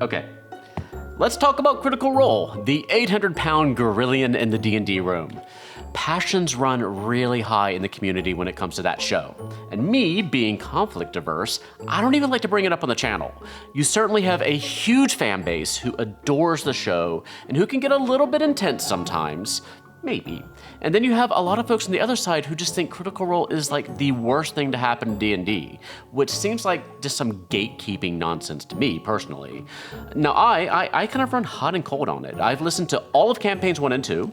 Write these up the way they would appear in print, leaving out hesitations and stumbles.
Okay. Let's talk about Critical Role, the 800-pound gorillion in the D&D room. Passions run really high in the community when it comes to that show. And me, being conflict averse, I don't even like to bring it up on the channel. You certainly have a huge fan base who adores the show and who can get a little bit intense sometimes. Maybe. And then you have a lot of folks on the other side who just think Critical Role is like the worst thing to happen in D&D, which seems like just some gatekeeping nonsense to me personally. Now I kind of run hot and cold on it. I've listened to all of campaigns 1 and 2.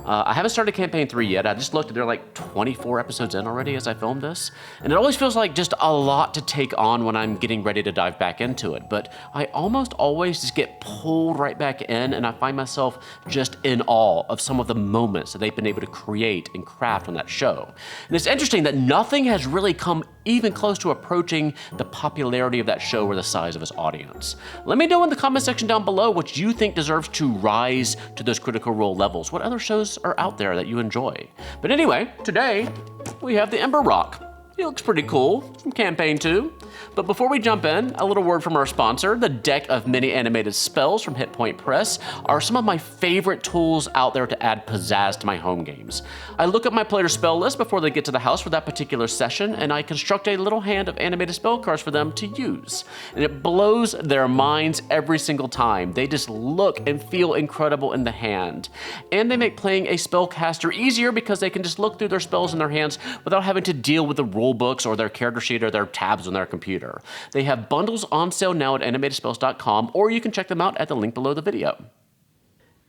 I haven't started campaign 3 yet. I just looked and there are like 24 episodes in already as I filmed this. And it always feels like just a lot to take on when I'm getting ready to dive back into it. But I almost always just get pulled right back in, and I find myself just in awe of some of the moments that they've been able to create and craft on that show. And it's interesting that nothing has really come even close to approaching the popularity of that show or the size of its audience. Let me know in the comment section down below what you think deserves to rise to those Critical Role levels. What other shows are out there that you enjoy? But anyway, today we have the Ember Roc. He looks pretty cool from campaign 2. But before we jump in, a little word from our sponsor. The deck of mini animated spells from Hit Point Press are some of my favorite tools out there to add pizzazz to my home games. I look at my player's spell list before they get to the house for that particular session, and I construct a little hand of animated spell cards for them to use. And it blows their minds every single time. They just look and feel incredible in the hand. And they make playing a spellcaster easier because they can just look through their spells in their hands without having to deal with the rule books or their character sheet or their tabs on their computer. They have bundles on sale now at animatedspells.com, or you can check them out at the link below the video.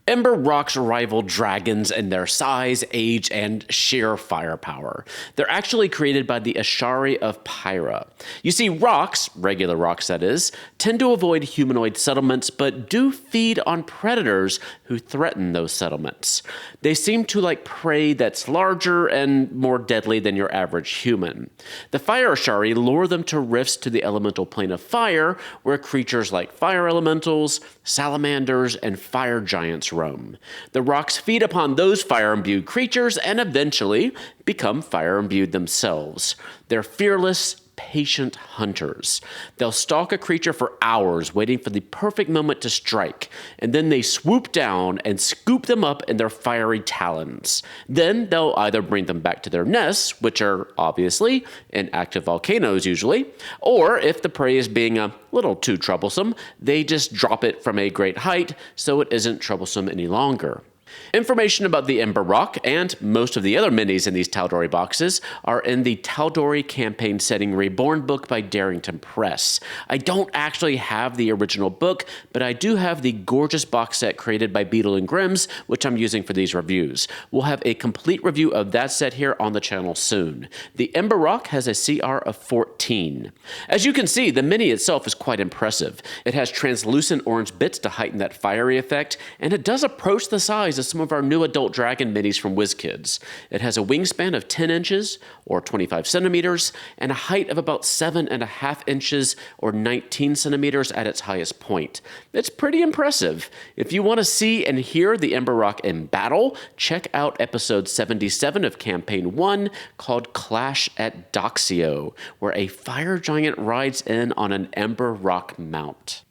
Ember Roc's rival dragons in their size, age, and sheer firepower. They're actually created by the Ashari of Pyra. You see, rocs, regular rocs that is, tend to avoid humanoid settlements, but do feed on predators who threaten those settlements. They seem to like prey that's larger and more deadly than your average human. The Fire Ashari lure them to rifts to the elemental plane of fire, where creatures like fire elementals, salamanders, and fire giants roam. The rocs feed upon those fire-imbued creatures and eventually become fire-imbued themselves. They're fearless, patient hunters. They'll stalk a creature for hours, waiting for the perfect moment to strike, and then they swoop down and scoop them up in their fiery talons. Then they'll either bring them back to their nests, which are obviously in active volcanoes usually, or if the prey is being a little too troublesome, they just drop it from a great height so it isn't troublesome any longer. Information about the Ember Roc and most of the other minis in these Ta'Dorei boxes are in the Ta'Dorei Campaign Setting Reborn book by Darrington Press. I don't actually have the original book, but I do have the gorgeous box set created by Beadle and Grimm's, which I'm using for these reviews. We'll have a complete review of that set here on the channel soon. The Ember Roc has a CR of 14. As you can see, the mini itself is quite impressive. It has translucent orange bits to heighten that fiery effect, and it does approach the size of some of our new adult dragon minis from WizKids. It has a wingspan of 10 inches or 25 centimeters and a height of about 7.5 inches or 19 centimeters at its highest point. It's pretty impressive. If you want to see and hear the Ember Roc in battle, check out episode 77 of campaign 1 called Clash at Doxio, where a fire giant rides in on an Ember Roc mount.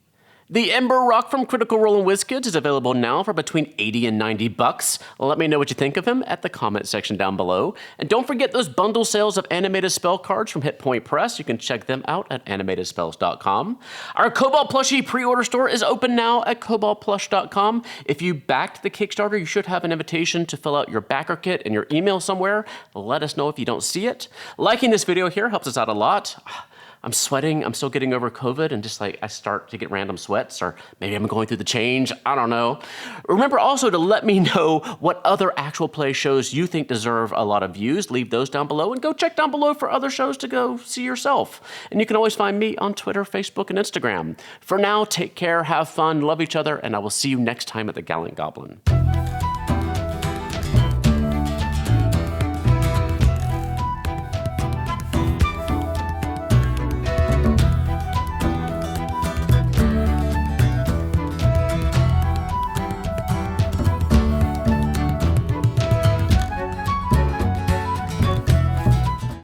The Ember Roc from Critical Role and WizKids is available now for between $80 and $90. Let me know what you think of him at the comment section down below. And don't forget those bundle sales of animated spell cards from Hit Point Press. You can check them out at animatedspells.com. Our Cobalt Plushie pre-order store is open now at cobaltplush.com. If you backed the Kickstarter, you should have an invitation to fill out your backer kit in your email somewhere. Let us know if you don't see it. Liking this video here helps us out a lot. I'm sweating, I'm still getting over COVID, and just like I start to get random sweats, or maybe I'm going through the change, I don't know. Remember also to let me know what other actual play shows you think deserve a lot of views. Leave those down below, and go check down below for other shows to go see yourself. And you can always find me on Twitter, Facebook, and Instagram. For now, take care, have fun, love each other, and I will see you next time at the Gallant Goblin.